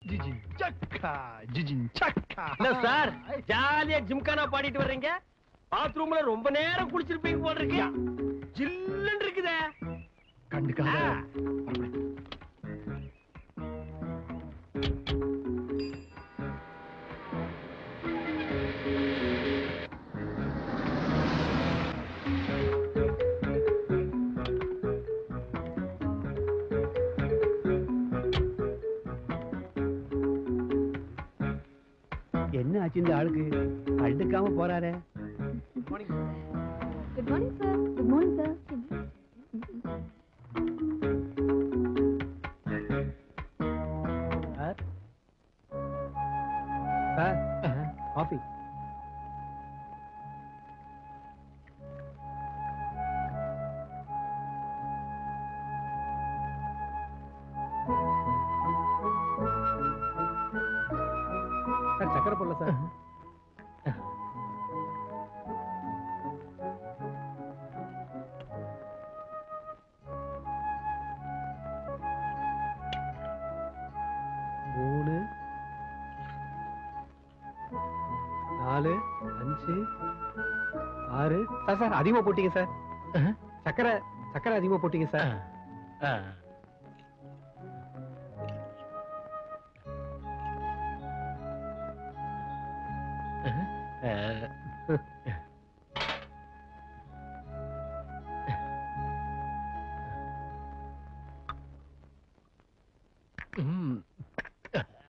ஜிஜின் சக்கா ஜிஜின் சக்கா. என்ன சார் ஜாலியா ஜிம்கானா பாடிட்டு வர்றீங்க? பாத்ரூம்ல ரொம்ப நேரம் குளிச்சிருப்பீங்க போல இருக்கு. ஜில்லுன்னு இருக்குதே. கண்டுக்காத. என்ன ஆச்சு இந்த ஆளுக்கு? கண்டுக்காம போறாரே. Good morning sir. Good morning sir. Sir coffee. Sir சக்கரை போடல சார். மூணு 4 5 6. சார் அதிகமா போட்டீங்க சார். சக்கரை சக்கரை அதிகமா போட்டீங்க சார்.